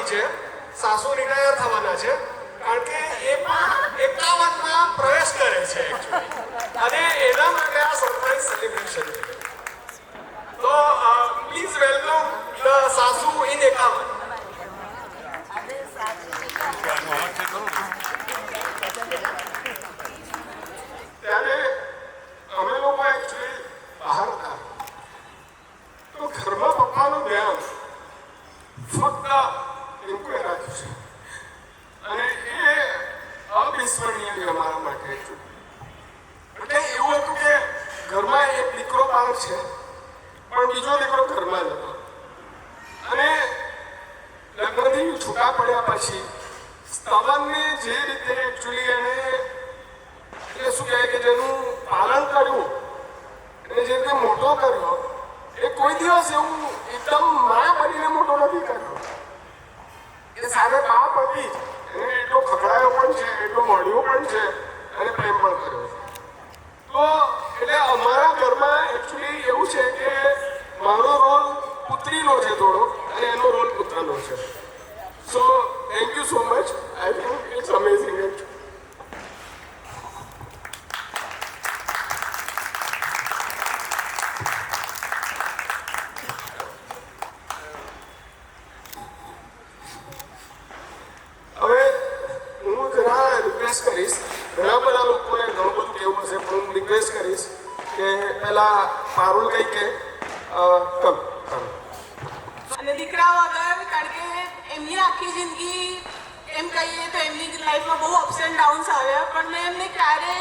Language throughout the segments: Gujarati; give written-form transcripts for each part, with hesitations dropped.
થવાની છે, સાસુ રિટાયર થવાના છે, કારણ કે એ પણ 51માં પ્રવેશ કરે છે એકચ્યુઅલી, અને એના માટે આ સરપ્રાઈઝ સેલિબ્રેશન છે. તો પ્લીઝ વેલકમ ધ સાસુ ઇન 51. ત્યારે અમે લોકો એકચ્યુઅલી બહાર હતા, તો ઘરમાં પપ્પાનું ધ્યાન ફક્ત એમકે રાખ્યું છે, અને એ અવિસ્મરણીય છે અમારા માટે. એટલે એવું હતું કે ઘરમાં એક દીકરો બહાર છે, પણ બીજો દીકરો ઘરમાં જ હતો, અને લગ્નથી છૂટા પડ્યા પછી સ્તવનને જે રીતે એકચ્યુઅલી એને એટલે શું કહેવાય કે જેનું પાલન કર્યું અને જે રીતે મોટો કર્યો, એ કોઈ દિવસ એવું એકદમ માં બનીને મોટો નથી કર્યો. એ સામે બાપ હતી, એને એટલો ખખડાયો પણ છે, એટલો મળ્યો પણ છે, અને પ્રેમ પણ કર્યો. તો એટલે અમારા ઘરમાં એકચ્યુઅલી એવું છે કે મારો રોલ પુત્રીનો છે થોડો, અને એનો રોલ પુત્રનો છે. So thank you so much. I think it's amazing. કરીશ, ઘણા બધા લોકોને ઘણું બધું કેવું હશે, પણ હું રિક્વેસ્ટ કરીશ કે પહેલા પારુલ કઈ કે અને દીકરા વગર, કારણ કે એમની આખી જિંદગી એમ કહીએ તો એમની લાઈફમાં બહુ અપ્સ એન્ડ ડાઉન્સ આવ્યા, પણ મેં એમને ક્યારે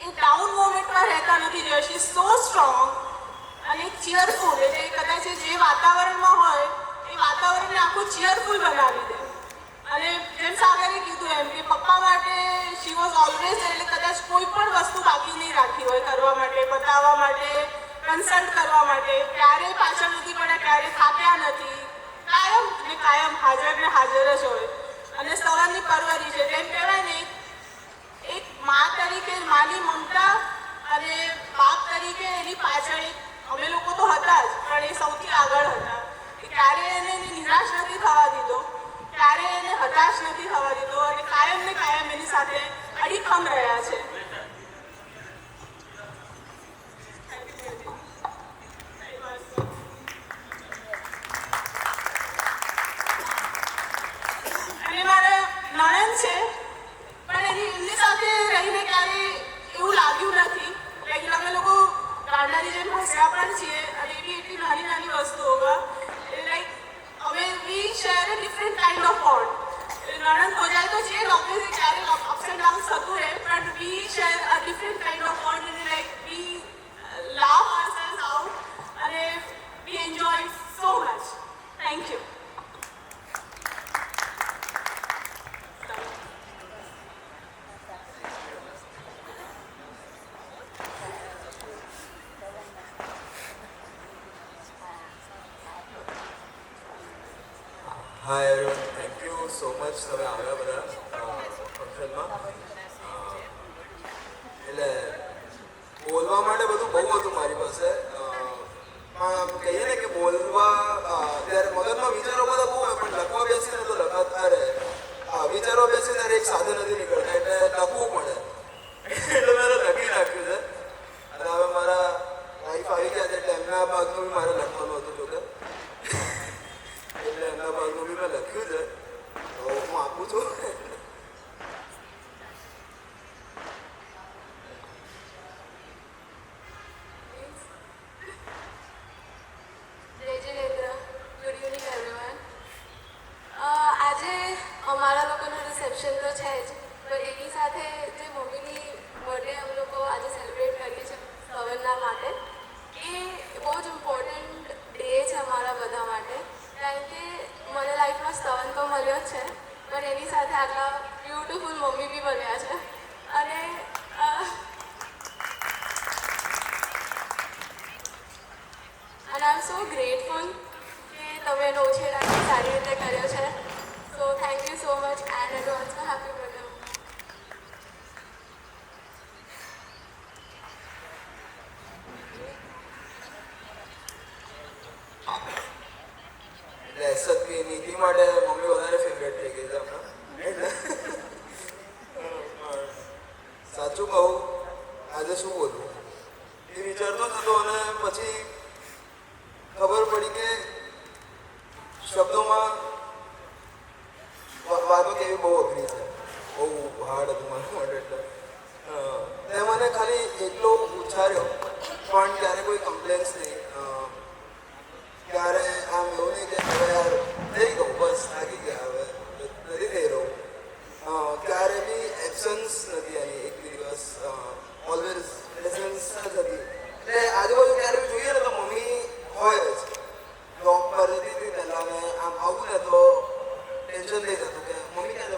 એ ડાઉન મોમેન્ટમાં રહેતા નથી જોયા. શી ઇઝ સો સ્ટ્રોંગ અને ચીયરફુલ. એટલે કદાચ જે વાતાવરણમાં હોય એ વાતાવરણને આખું ચીયરફુલ બનાવી દે. અને જેમ સાગરે કીધું એમ કે પપ્પા માટે શી વોઝ ઓલવેઝ, એટલે કદાચ કોઈ પણ વસ્તુ બાકી નહીં રાખી હોય કરવા માટે, બતાવવા માટે, કન્સલ્ટ કરવા માટે. ક્યારેય પાછળ નથી પડ્યા, ક્યારેય થાક્યા નથી, કાયમ ને કાયમ હાજર ને હાજર જ હોય. અને સવારની પરવરી છે, તેમ કહેવાય ને એક મા તરીકે માની મમતા અને બાપ તરીકે એની પાછળ અમે લોકો તો હતા જ, પણ એ સૌથી આગળ હતા. કે ક્યારેય એને નિરાશ નથી થવા દીધો, ક્યારે એને હતાશ નથી થવા દીધો, અને કાયમ ને કાયમ એની સાથે અડીખમ રહ્યા છે. અને મારા નણંદ છે, પણ એમની સાથે રહીને ક્યારે એવું લાગ્યું નથી. લાઈક અમે લોકો ગાંડાની જેમ હસ્યા પણ છીએ, અને એવી એટલી નાની નાની વસ્તુઓમાં લાઈક હવે વી share a different kind of bond. નણંદ હો જાય તો છે, ઓબ્વિયસલી ક્યારે અપ્સ એન્ડ ડાઉન્સ થતું રહે, પણ we share a different kind of bond. અને like we love ourselves out, અને we enjoy so much. Thank you. Hi everyone, thank you so much તમે આવ્યા બધા ફંક્શનમાં. એટલે બોલવા માટે બધું બહુ હતું મારી પાસે, પણ કહીએ ને કે બોલવા ત્યારે મગજમાં વિચારો બધા બહુ હોય, પણ લખવા બેસીને તો લખાતા રહે. વિચારો બેસીને ત્યારે એક સાથે નથી નીકળતા, એટલે લખવું પડે. એટલે મેં લખી નાખ્યું છે, અને હવે મારા વાઈફ આવી ગયા છે, એટલે એમના ભાગનું બી મારે લખવાનું હતું. જોકે એટલે એમના ભાગનું બી મેં લખ્યું છે, તો હું આપું છું. આજે અમારા લોકોનું રિસેપ્શન તો છે જ, પણ એની સાથે જે મમ્મીની બર્થડે અમે લોકો આજે સેલિબ્રેટ કરીએ છીએ સવનના માટે, એ બહુ જ ઇમ્પોર્ટન્ટ ડે છે અમારા બધા માટે. કારણ કે મને લાઈફમાં સવન તો મળ્યો જ છે, પણ એની સાથે આટલા બ્યુટિફુલ મમ્મી બી મળ્યા છે. અને આઈ એમ સો ગ્રેટફુલ કે તમે એનો ઉછેર આટલી સારી રીતે કર્યો છે. So thank you so much, and એડવાન્સમાં હેપી બર્થડે. એટલે સત્ય નીતિ માટે મમ્મી વધારે ફેવરેટ થઈ ગઈ છે હમણાં એટલે સાચું કહું આજે શું બોલું એ વિચારતો જ હતો અને પછી ખબર પડી કે શબ્દોમાં વાતો કેવી બહુ અઘરી છે, બહુ હાર્ડ હતું મારા માટે. એટલે તે મને ખાલી એટલો ઉચ્ચાર્યો પણ ક્યારે કોઈ કમ્પ્લેન્સ નહીં, ક્યારે આમ એવું નહીં કે હવે યાર થઈ ગયું બસ થાકી ગયા હવે નથી થઈ રહ્યું, ક્યારે બી એબ્સન્સ નથી આવી એક દિવસ, ઓલવેઝ પ્રેઝન્સ જ હતી. એટલે આજુબાજુ ક્યારે બી જોઈએ ને તો મમ્મી હોય જ. જોબ પર જતી હતી પહેલાં ને આમ આવું ને તો ટેન્શન થઈ જતું કે મમ્મી ક્યાં છે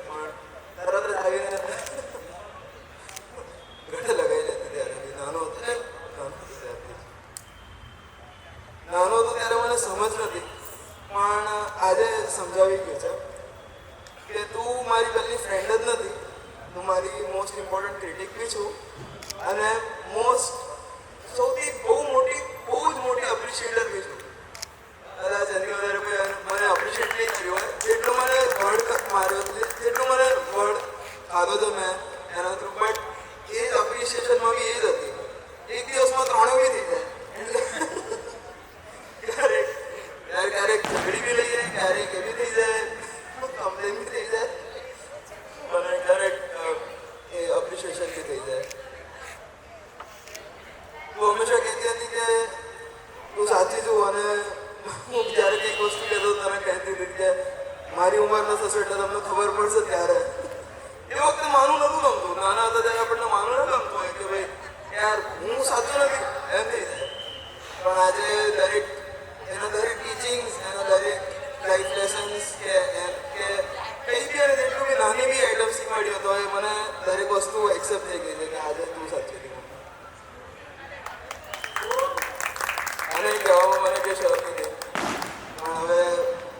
પણ તરત જ આવીને ગળે લગાવી લેતી. ત્યારે બી નાનો હતો ત્યારે મને સમજ નથી, પણ આજે સમજાવી ગયું છે કે તું મારી પહેલી ફ્રેન્ડ જ નથી, તું મારી મોસ્ટ ઇમ્પોર્ટન્ટ ક્રિટિક બી છું અને સૌથી બહુ જ મોટી એપ્રિશિએટર બી છું. કદાચ એની વધારે કોઈ મને એપ્રિશિએટ નહીં કર્યું હોય જેટલું મને વર્ડ માર્યો, જેટલું મને વર્ડ ખાધો હતો મેં એના થ્રુ, બટ એ જ એપ્રિશિએશનમાં બી એ જ હતી. એક દિવસમાં ત્રણે બી થઈ જાય, ક્યારેક ઝઘડી બી લઈએ, ક્યારેક એવી થઈ જાય, કમ્પ્લેન બી થઈ જાય અને ક્યારેક એ એપ્રિશિએશન બી થઈ જાય. તું હંમેશા કહેતી હતી કે તું સાચી છું અને હું જ્યારે કંઈક વસ્તુ કહેતો તને કહેતી હતી કે મારી ઉંમરના થશે એટલે તમને ખબર પડશે ત્યારે. એ વખતે માનું નહોતું ગમતું, નાના હતા ત્યારે આપણને માનું ન ગમતું હોય કે ભાઈ યાર હું સાચું નથી એમ થઈ જાય. પણ આજે એના દરેક ટીચિંગ્સ, એના દરેક લાઈફ લેસન્સ કે કંઈ બી અને જેટલું બી નાની બી આઈટમ શીખવાડી હતો એ મને દરેક વસ્તુ એક્સેપ્ટ થઈ ગઈ છે કે આજે તું સાચી હતી. અને કહેવામાં મને કે શરમ નથી, પણ હવે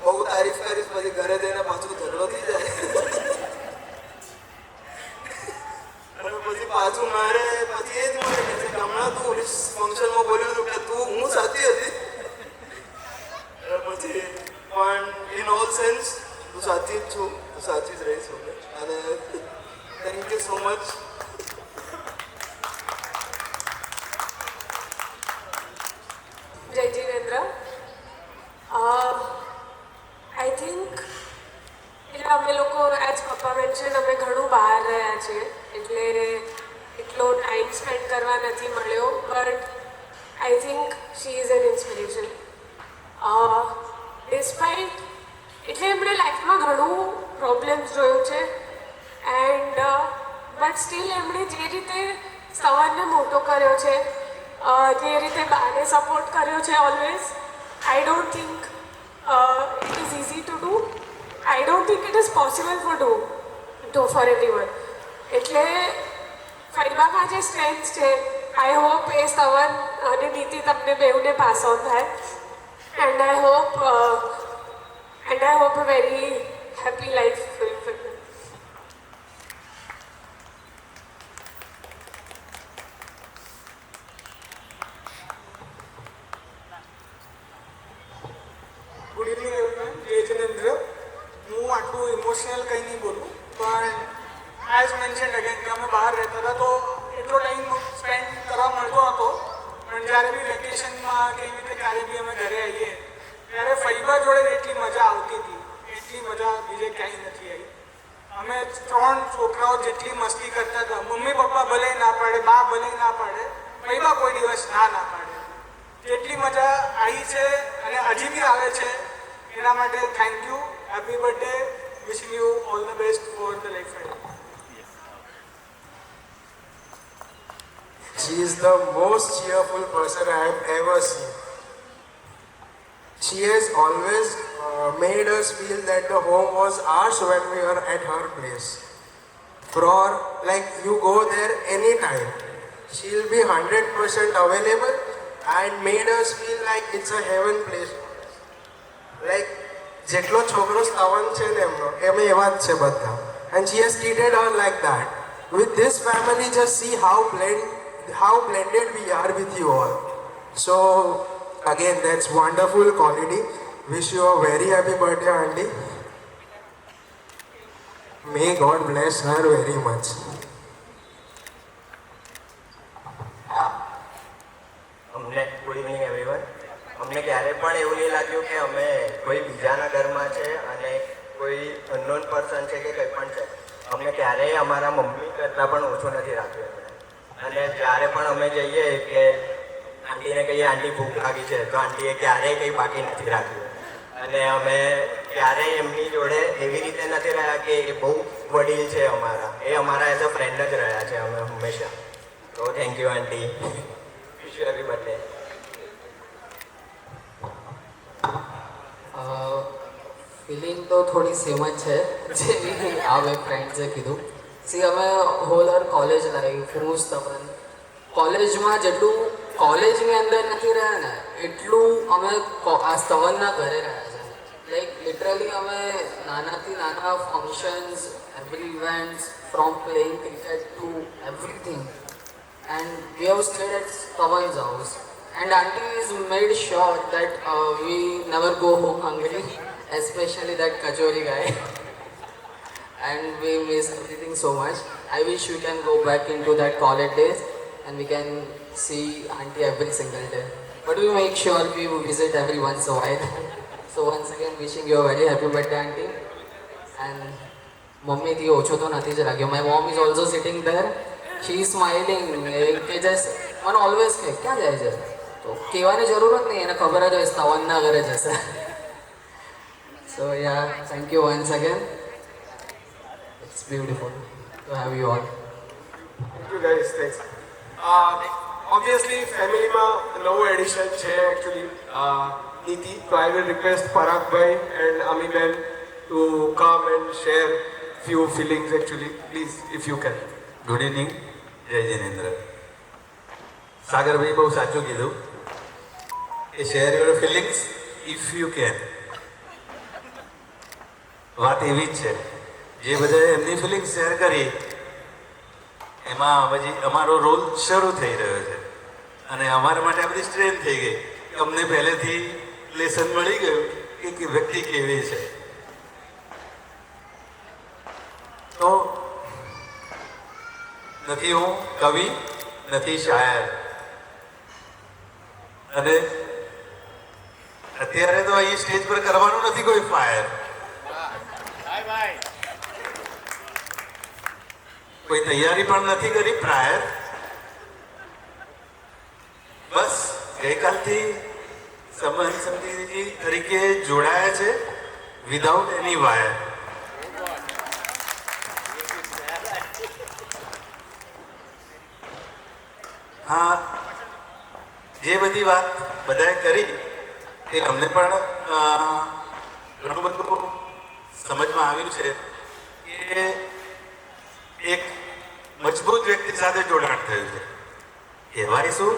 બહુ તારીફ કરીશ પછી ઘરે જઈને પાછું ઝઘડો થઈ જાય અને પછી પાછું મારે પછી એ જ મને કહે છે કે હમણાં તું ફંક્શનમાં બોલ્યું હતું કે તું હું સાચી હતી, પછી પણ ઇન ઓલ સેન્સ તું સાચી જ છું, તું સાચી જ રહીશ અને થેન્ક યુ સો મચ. જય જીનેન્દ્ર. આઈ થિંક એટલે અમે લોકો એઝ પપ્પા મેન્શન અમે ઘણું બહાર રહ્યા છીએ એટલે એટલો ટાઈમ સ્પેન્ડ કરવા નથી મળ્યો, but I think she is an inspiration. Despite એટલે એમણે લાઈફમાં ઘણું પ્રોબ્લેમ્સ જોયું છે એન્ડ બટ સ્ટીલ એમણે જે રીતે સવારને મોટો કર્યો છે, જે રીતે બાને સપોર્ટ કર્યો છે always, I don't think it is easy to do. I don't think it is possible for everyone. એટલે ફરીબામાં જે સ્ટ્રેન્થ છે આઈ હોપ એ સવન અને નીતિ તમને બેઉને પાસ ઓન થાય and I hope a very happy life for you. Good evening everyone. જય જીનેન્દ્ર. હું આટલું ઇમોશનલ કંઈ નહીં બોલું, પણ એઝ મેન્શન અગેન કે અમે બહાર રહેતા હતા તો એટલો ટાઈમ સ્પેન્ડ કરવા મળતો હતો, પણ જ્યારે બી વેકેશનમાં કેવી રીતે ક્યારે બી અમે ઘરે આવીએ ત્યારે ફૈબા જોડે એટલી મજા આવતી હતી, એટલી મજા બીજે ક્યાંય નથી આવી. અમે 3 છોકરાઓ જેટલી મસ્તી કરતા હતા, મમ્મી પપ્પા ભલે ના પાડે, બા ભલે ના પાડે, ફૈબા કોઈ દિવસ ના પાડે. જેટલી મજા આવી છે અને હજી બી આવે છે એના માટે thank you. Happy birthday. Wishing you all the best for the life ahead. She is the most cheerful person I have ever seen. She has always made us feel that the home was ours when we were at her place. You go there anytime. She'll be 100% available and made us feel like it's a heaven place. જેટલો છોકરો સ્તવન છે ને એમનો એમ એવા જ છે બધા. And she has treated her like that. With this family, just see how blended we are with you all. So again, that's wonderful quality Wish you a very happy birthday, auntie. May God bless her very much. અમને ગુડ ઇવનિંગ એવરીવન. અમને ક્યારે પણ એવું નહીં લાગ્યું કે અમે કોઈ બીજાના ઘરમાં છે અને કોઈ અનનોન પર્સન છે કે કંઈ પણ છે. અમને ક્યારેય અમારા મમ્મી કરતાં પણ ઓછું નથી રાખ્યું એમણે. અને જ્યારે પણ અમે જઈએ કે આંટીને કહીએ આંટી ભૂખ લાગી છે તો આંટીએ ક્યારેય કંઈ બાકી નથી રાખ્યું. અને અમે ક્યારેય એમની જોડે એવી રીતે નથી રહ્યા કે એ બહુ વડીલ છે અમારા, એ અમારા એઝ અ ફ્રેન્ડ જ રહ્યા છે અમે હંમેશા. તો thank you aunty. Wish you happy birthday. Feeling તો થોડી સેમ જ છે જેવી આ બે ફ્રેન્ડ્સે કીધું. સી અમે હોલ અર કોલેજ લાઈફ હું સ્તવન કોલેજમાં જેટલું કોલેજની અંદર નથી રહ્યા ને એટલું અમે આ સ્તવનના ઘરે રહ્યા છે. લાઈક લિટરલી અમે નાનાથી નાના functions, every events from playing cricket two everything and we have stayed at Pawan's house and aunties made sure that we never go home hungry, especially that kachori guy. And we miss everything so much. I wish we can go back into that college days and we can see auntie every single day. But we make sure we visit every once in a while. So once again wishing you a very happy birthday auntie. And mummy thi ocho to nathi જ રાખ્યો. My mom is also sitting there. She is smiling. કે જસ્ટ મને ઓલવેઝ કહે ક્યાં જાય છે તો કહેવાની જરૂર જ નહીં, એને ખબર જ હોય સ્તવનના ઘરે જશે. So ya thank you once again. It's beautiful to have you all. Thank you guys, thanks. Obviously ફેમિલીમાં નવું એડિશન છે એકચ્યુઅલી નીતિ. તો આઈ વિલ રિક્વેસ્ટ પરાગભાઈ એન્ડ અમીબેન to come and share few feelings actually, please if you can. Good evening. જય જિનેન્દ્ર. સાગરભાઈ બહુ સાચું કીધું કે share your feelings if you can. વાત એવી જ છે જે બધાએ એમની ફિલિંગ્સ શેર કરી એમાં હજી અમારો રોલ શરૂ થઈ રહ્યો છે અને અમારા માટે આ બધી સ્ટ્રેન થઈ ગઈ. અમને પહેલેથી લેસન મળી ગયું કે વ્યક્તિ કેવી છે. તો નથી હું કવિ, નથી શાયર, અને અત્યારે તો અહીં સ્ટેજ પર કરવાનું નથી કોઈ ફાયર. કોઈ તૈયારી પણ નથી કરી પ્રાયર. બસ ગઈકાલથી સંબંધ સમિતિ તરીકે જોડાયા છે વિધાઉટ એની વાયર. હા, જે બધી વાત બધાએ કરી એ અમને પણ ઘણું બધું સમજમાં આવ્યું છે કે એક મજબૂત વ્યક્તિ સાથે જોડાણ થયું છે. કહેવાય શું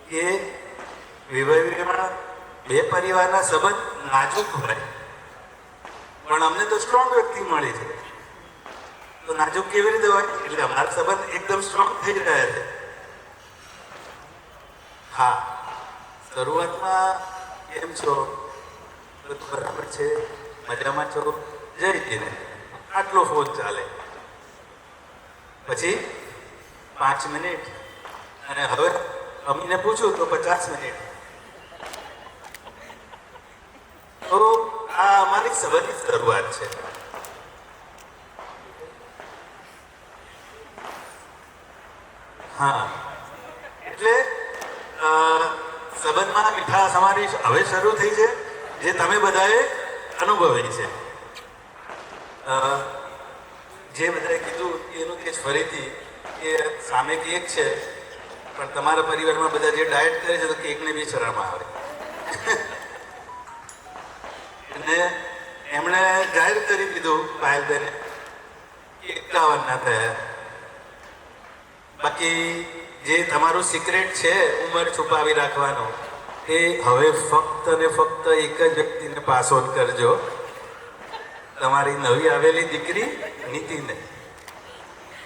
કે વિવાહમાં બે પરિવારના સંબંધ નાજુક હોય પણ અમને તો સ્ટ્રોંગ વ્યક્તિ મળી છે. તો નાજુક કેવી રીતે હોય? એટલે અમારા સંબંધ એકદમ સ્ટ્રોંગ થઈ રહ્યા છે. હા, શરૂઆતમાં કેમ છો, બધું બરાબર છે, મજામાં છો, જય જીને આટલો ફોન ચાલે. પછી 5 મિનિટ અને હવે અમીને પૂછું તો 50 મિનિટ. તો આ અમારી સંબંધની શરૂઆત છે. હા, એટલે સંબંધમાં મીઠાશ અમારી હવે શરૂ થઈ છે જે તમે બધાએ અનુભવી છે. જે બધાએ કીધું એનું કે ફરીથી કે સામે કેક છે પણ તમારા પરિવારમાં બધા જે ડાયટ કરે છે તો કેકને બી શરમ આવે. અને એમણે જાહેર કરી દીધું પાયલબેને કે 51 ના થયા. બાકી જે તમારું સિક્રેટ છે ઉંમર છુપાવી રાખવાનો એ હવે ફક્ત ને ફક્ત એક જ વ્યક્તિને પાસ ઓન કરજો, તમારી નવી આવેલી દીકરી નીતિને.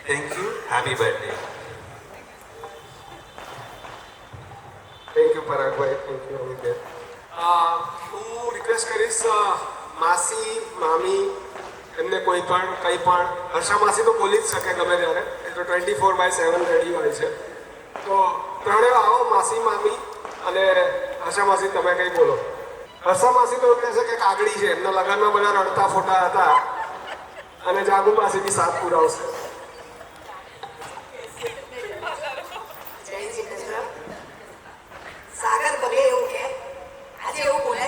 Thank you. Happy birthday. Thank you પરાગભાઈ, thank you Amiben. હું રિક્વેસ્ટ કરીશ માસી મામી એમને કોઈ પણ કંઈ પણ, હર્ષા માસી તો બોલી જ શકે ગમે ત્યારે, એ તો 24/7 રેડી હોય છે. તો ત્રણેય આવો, માસી મામી અને હર્ષા માસી, તમે કંઈ બોલો. હર્ષા માસી તો કહે છે કે કાગડી છે, એમના લગ્નમાં બધા રડતા ફોટા હતા અને જાગુ માસી બી સાથ પુરાવશે. સાગર બોલે એવું કે આજે એવું બોલે,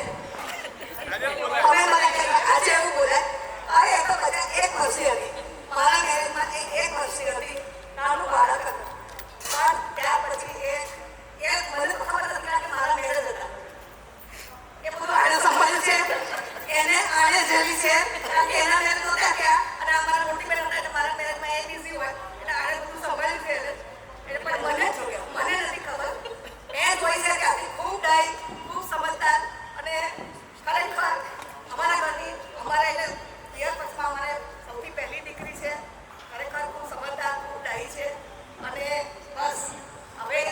હવે મને કહે આજે એવું બોલે. અરે એ તો બધા 1 વર્ષની હતી, મારા મેરેજમાં 1 વર્ષની હતી, નાનું બાળક હતું. પણ ત્યાર પછી એ મને ખબર નથી કે મારા મેરેજ હતા. એ બધું આને સંભાળ્યું છે, એને આને જેવી છે, કારણ કે એના મેરેજ નહોતા થયા અને અમારા મોટી બહેન હતા એટલે મારા મેરેજમાં એ બીઝી હોય એટલે આને બધું સંભાળ્યું છે. એટલે પણ મને જોયું, મને નથી ખબર. મેં જોઈ છે કે આથી ખૂબ ડાઈ, ખૂબ સમજદાર અને ખરેખર અમારા ઘરની, અમારા એટલે પિયર પક્ષમાં અમારે સૌથી પહેલી દીકરી છે. ખરેખર ખૂબ સમજદાર, ખૂબ ડાઈ છે અને બસ હવે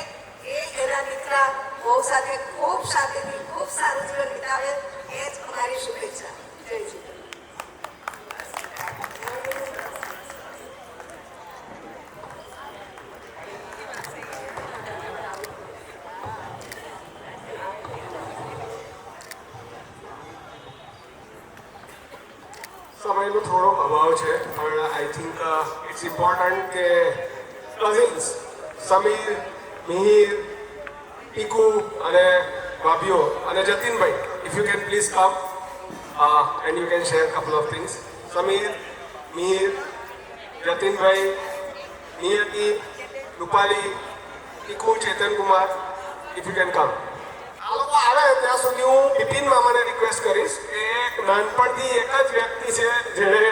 એ એના દીકરા બહુ સાથે ખૂબ શાંતિથી ખૂબ સારું જીવન વિતાવે એ જ અમારી શુભેચ્છા. જય શ્રી સમયનો થોડો અભાવ છે પણ આઈ થિંક ઇટ્સ ઇમ્પોર્ટન્ટ કે કઝિન્સ સમીર, મિહિર, પીકુ અને ભાભીઓ અને Jatinbhai, if you can please come and you can share couple of things. Sameer, Mihir, Jatinbhai, Niyati, Rupali, Piku, Chetan Kumar, if you can come. આ લોકો આવે ત્યાં સુધી હું બિપિન મામાને રિક્વેસ્ટ કરીશ. એ નાનપણથી એક જ વ્યક્તિ છે જેણે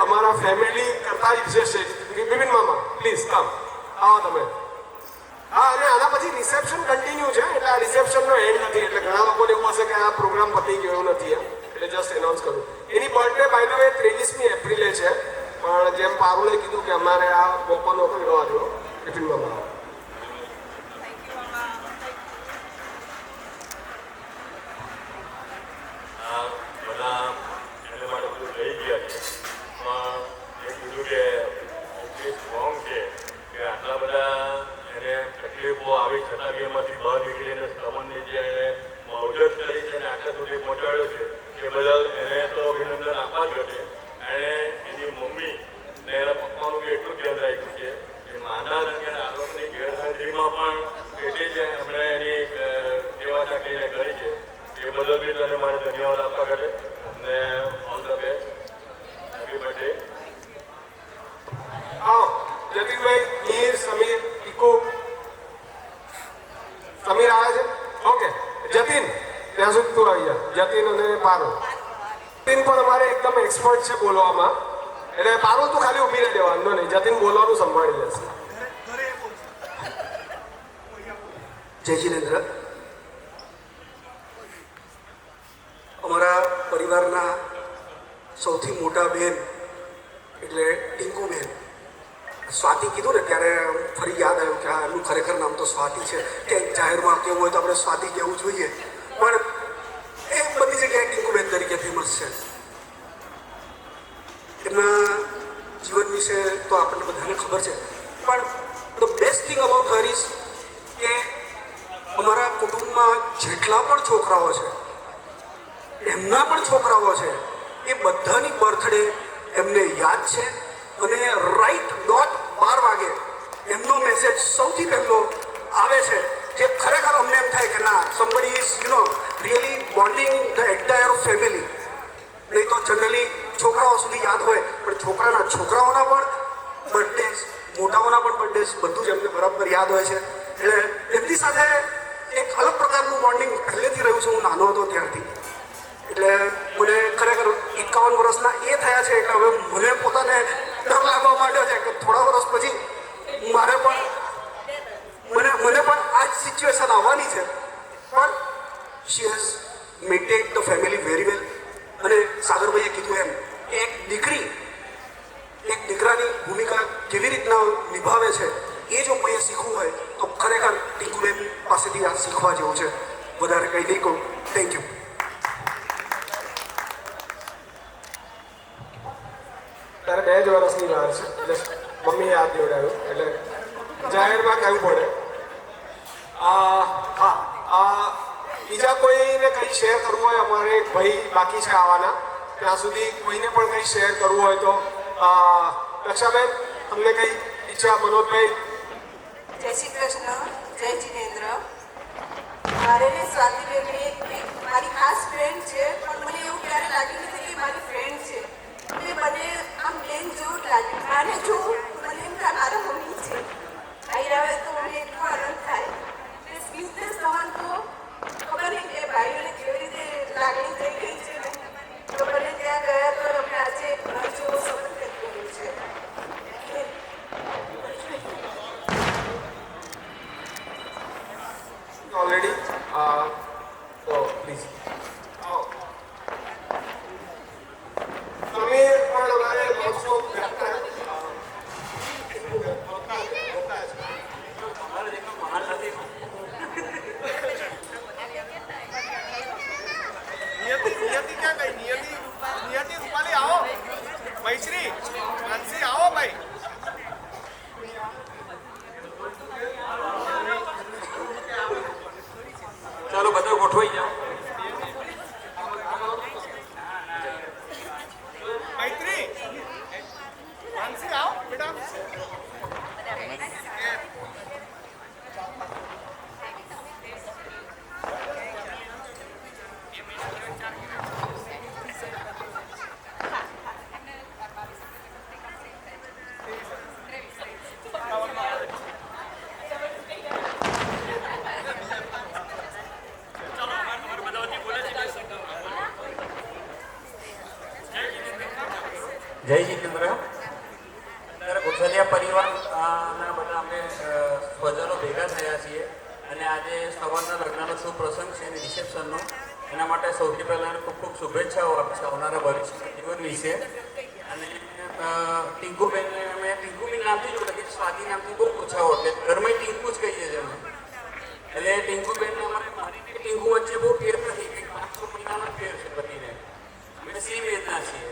અમારા ફેમિલી કરતા જ વિશેષ છે. બિપિન મામા પ્લીઝ કમ, આવો તમે. હા, અને આના પછી રિસેપ્શન કન્ટિન્યુ છે એટલે આ રિસેપ્શનનો એન્ડ નથી. એટલે ઘણા લોકોને એવું હશે કે આ પ્રોગ્રામ પતી ગયો નથી એમ, એટલે જસ્ટ એનાઉન્સ કરું. એની બર્થડે બાય ધ વે 23મી એપ્રિલે છે, પણ જેમ પારુલે કીધું કે અમારે આ મોકો નહોતો લેવા દો. બિપિન મામા બધા એને માટે બધું લઈ ગયા છે, પણ એ કીધું કે એટલી સ્ટ્રોંગ છે કે આટલા બધા એને તકલીફો આવી છતાં બી એમાંથી બહાર નીકળીને સ્તમનની જે એને મવજત કરી છે અને આટલા સુધી પહોંચાડ્યો છે એ બદલ એને તો અભિનંદન આપવા જ છે. એણે એની મમ્મી ને એના પપ્પાનું બી એટલું ધ્યાન રાખ્યું છે કે માના અને આરોપની ગેરહાજરીમાં પણ એટલી જ એમણે એની સેવા ચાકરીને કરી છે. એ બદલ બી તને મારે ધન્યવાદ આપવા કરે અને all the best, happy birthday. આવો જતીનભાઈ, મિહિર, સમીર, પીકુ. સમીર આવે છે? ઓકે જતીન, ત્યાં સુધી તું આવી જા. જતીન અને પારુલ. જતીન પણ અમારે એકદમ એક્સપર્ટ છે બોલવામાં, એટલે પારુલ તું ખાલી ઊભી રહી વાંધો નહીં, જતીન બોલવાનું સંભાળી લેશે. જય જિનેન્દ્ર. અમારા પરિવારના સૌથી મોટા બેન એટલે ટીંકુબેન. સ્વાતિ કીધું ને ત્યારે ફરી યાદ આવ્યું કે એમનું ખરેખર નામ તો સ્વાતિ છે. ક્યાંક જાહેરમાં કેવું હોય તો આપણે સ્વાતિ કહેવું જોઈએ, પણ એ બધી જગ્યાએ ટીંકુબેન તરીકે ફેમસ છે. એમના જીવન વિશે તો આપણને બધાને ખબર છે, પણ the best thing about her is કે અમારા કુટુંબમાં જેટલા પણ છોકરાઓ છે, એમના પણ છોકરાઓ છે, એ બધાની બર્થડે એમને યાદ છે અને રાઈટ ડોટ 12 વાગે એમનો મેસેજ સૌથી પહેલો આવે છે, જે ખરેખર અમને એમ થાય કે ના, somebody is really bonding the entire family. નહીં તો જનરલી છોકરાઓ સુધી યાદ હોય, પણ છોકરાઓના પણ બર્થડેઝ, મોટાઓના પણ બર્થડેઝ બધું જ એમને બરાબર યાદ હોય છે. એટલે એમની સાથે એક અલગ પ્રકારનું બોન્ડિંગ પહેલેથી રહ્યું છે, હું નાનો હતો ત્યારથી. એટલે મને ખરેખર 51 વર્ષના એ થયા છે એટલે હવે મને પોતાને ડર લાગવા માંડ્યો છે કે થોડા વર્ષ પછી મને પણ આ જ સિચ્યુએશન આવવાની છે. પણ she has maintained the family very well. અને સાગરભાઈએ કીધું એમ કે એક દીકરાની ભૂમિકા કેવી રીતના નિભાવે છે, એ જો કોઈએ શીખવું હોય તો ખરેખર ટીંકુબેન પાસેથી આ શીખવા જેવું છે. વધારે કંઈ નહીં કહું. Thank you. બીજા કોઈને કંઈ શેર કરવું હોય, અમારે એક ભાઈ બાકી છે આવવાના, ત્યાં સુધી કોઈને પણ કંઈ શેર કરવું હોય તો રક્ષાબેન, તમને કંઈ ઈચ્છા? મનોજભાઈ. જય શ્રી કૃષ્ણ, જય જિનેન્દ્ર. મારે ને સ્વાતિ બેનની મારી ખાસ ફ્રેન્ડ છે, પણ મને એવું ક્યારે લાગ્યું નથી કે મારી ફ્રેન્ડ છે. મને બંને આમ બેન જેવું જ લાગ્યું. આને જો મને એમ કે મારા મમ્મી છે. આવી આવે તો મને એટલો આનંદ થાય. બિઝનેસ થવાનું તો ખબર નહીં કે ભાઈઓને કેવી રીતે લાગણી થઈ ગઈ છે ને, તો બંને ત્યાં ગયા તો અમને આજે ઘર જેવો સંબંધ કરી ગયું છે. already. So please. તમે પણ અમારે વર્ષો કરતા નિયતિ ક્યાં ગઈ? નિયતિ રૂપાલી આવો. મૈશ્રી, માનસી આવો ભાઈ. ચાલો બધા ગોઠવાઈ જાઓ. મૈત્રી, માનસી આવો બેટા. જય જીતેન્દ્ર. અત્યારે ગોઠલિયા પરિવારના બધા અમે સ્વજનો ભેગા થયા છીએ અને આજે સવારના લગ્નનો શુભ પ્રસંગ છે અને રિસેપ્શનનો. એના માટે સૌથી પહેલાં ખૂબ ખૂબ શુભેચ્છાઓ આપીશ આવનારા ભવિષ્ય જીવન વિશે. અને ટીંકુબેનને અમે ટીંકુબેન નામથી જ ઓળખીએ, સ્વાતિ નામથી બહુ ઓછા ઓળખે, ઘરમાં ટીંકુ જ કહીએ છીએ અમે. એટલે ટીંકુબેનને અમારે મારી ટીંકુ વચ્ચે બહુ ફેર નથી, 500 મહિનાનો ફેર છે બધીને. અમે સેમ એજના છીએ,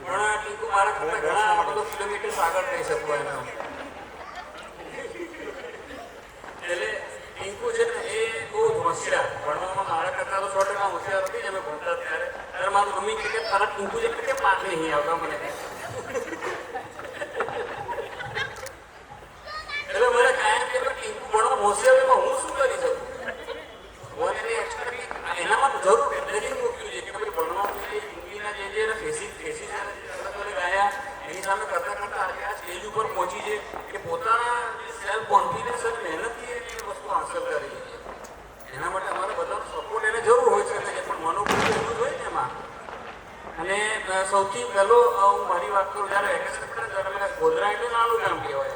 પણ ટીંકુ મારા કરતાં ઘણા બધો કિલોમીટર આગળ થઈ શકું એના. એટલે ટીંકુ છે ને એ બહુ હોશિયાર, ભણવામાં મારા કરતાં તો 100% હોશિયાર હતી. અમે ભણતા ત્યારે મારી મમ્મી કહે કે તારા ટીંકુ છે કે પાક નહીં આવતા મને. એટલે મને કાયમ કે ટીંકુ ભણવા હોશિયાર એમાં હું શું કરી શકું? મને એક્સ્ટ્રા એનામાં જરૂર દરેક મૂક્યું છે કે ભાઈ ભણવામાં હિન્દીના જે ફેસીસ ગાયા એની સામે કરતાં કરતાં આજે આ સ્ટેજ ઉપર પહોંચી છે કે પોતાના જે સેલ્ફ કોન્ફિડન્સ અને મહેનતથી એ વસ્તુ હાંસલ કરી છે. એના માટે અમારે બધાનો સપોર્ટ એને જરૂર હોય શકે છે, પણ મનોબળ એટલું જ હોય ને એમાં. અને સૌથી પહેલો હું મારી વાત કરું, જ્યારે વેકેશન પડે ત્યારે અમે ગોધરા એટલે નાનું ગામ કહેવાય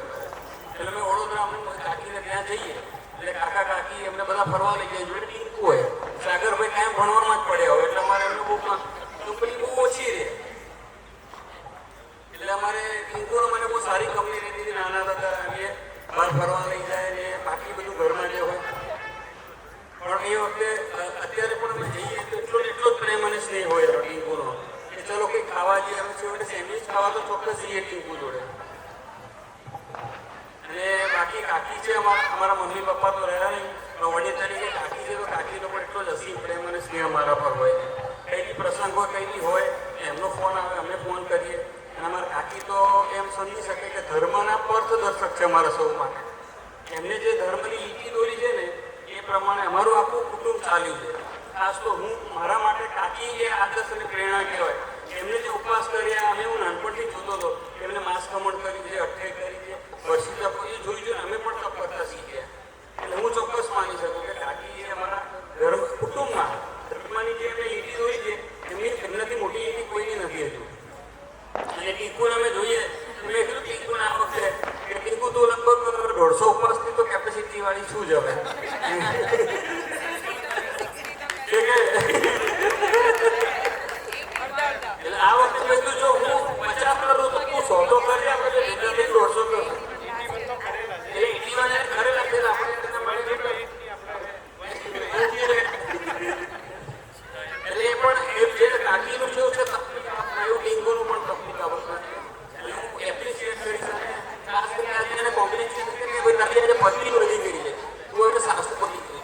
એટલે અમે વડોદરા અમે કાકીને ત્યાં જઈએ એટલે કાકા કાકી એમને બધા ફરવા લઈ જાય. જોડે ટીંકુ હોય, સાગરભાઈ કાયમ ભણવામાં જ પડ્યા હોય એટલે અમારે એમને બહુ કંપની બહુ ઓછી રહે. એટલે અમારે ટીંકુનો મને બહુ સારી કંપની રહેતી હતી. નાના હતા અમે બહાર ફરવા લઈ જાય ને બાકી બધું ઘરમાં જે હોય. પણ એ વખતે અત્યારે પણ અમે જઈએ તો એટલો જ પ્રેમ અને સ્નેહ હોય ટીંકુનો કે ચલો કંઈક ખાવા જઈએ અમે છેવટે સેન્ડવિચ ખાવા તો ચોક્કસ જઈએ ટીંકુ જોડે. અને બાકી કાકી છે અમારા મમ્મી પપ્પા તો રહ્યા નહીં, પણ વડીલ તરીકે કાકી છે તો કાકીનો પણ એટલો જ હસી પ્રેમ અને સ્નેહ અમારા પર હોય. કંઈ બી પ્રસંગ હોય કંઈ બી હોય એમનો ફોન આવે અમે ફોન કરીએ. અને અમારા કાકી તો એમ સમજી શકે કે ધર્મના પથદર્શક છે અમારા સૌ માટે. એમને જે ધર્મની લીટી દોરી છે ને એ પ્રમાણે અમારું આખું કુટુંબ ચાલ્યું છે. ખાસ તો હું મારા માટે કાકી એ આદર્શ અને પ્રેરણા કહેવાય. એમને જે ઉપવાસ કર્યા અમે હું નાનપણથી જોતો હતો, એમને માસ ખમણ કર્યું છે, અઠ્ઠાઈ કરી છે, વર્ષી તપ એ જોઈ જોઈને અમે પણ તપ કરતા શીખ્યા. એટલે હું ચોક્કસ માની શકું કે કાકી એ અમારા ધર્મ કુટુંબમાં ધર્મની જે એમને લીટી દોરી છે એમનાથી મોટી લીટી કોઈની નથી હજુ. અને ટીંકુને અમે જોઈએ મેં કીધું ટીંકુને આ વખતે કે ટીંકુ તો લગભગ 150 ઉપવાસની તો કેપેસિટી વાળી શું જ હવે. એટલે આ વખતે મેં કીધું જો હું 50 કરું તો તું 100 તો કરી આપે, 150 કરું. એટલે એટલી વાર ઘરે લખેલા આપણે મળી એટલે એ પણ એ જે કાકીનું જેવું છે એવું ટીંકુનું પણ તકલીફ આવશે. એટલે હું એપ્રિશિએટ કરીશ અને ખાસ કરીને આજે એને કોમ્બિનેશન કે ભાઈ તારી આજે પત્ની વધી ગઈ છે, તું હવે સાસુ પતી ગઈ.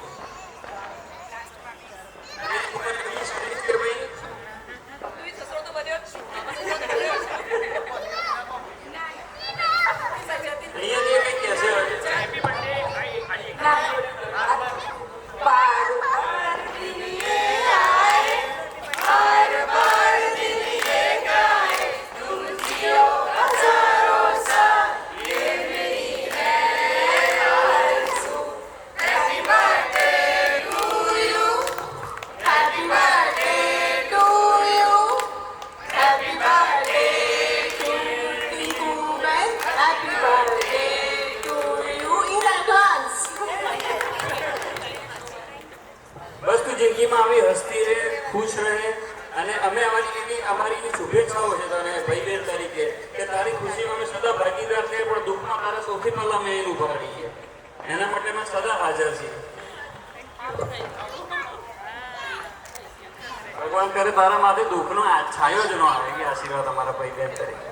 જિંદગીમાં આવી હસતી રહે, ખુશ રહે અને અમે અમારી શુભેચ્છાઓ છે તને ભાઈ બહેન તરીકે કે તારી ખુશીમાં અમે સદા ભાગીદાર છીએ, પણ દુઃખમાં તારા સૌથી પહેલા અમે એને ઉભા રહીએ. એના માટે અમે સદા હાજર છીએ. ભગવાન કરે તારા માથે દુઃખનો છાયો જ ન આવે કે આશીર્વાદ અમારા ભાઈ બહેન તરીકે.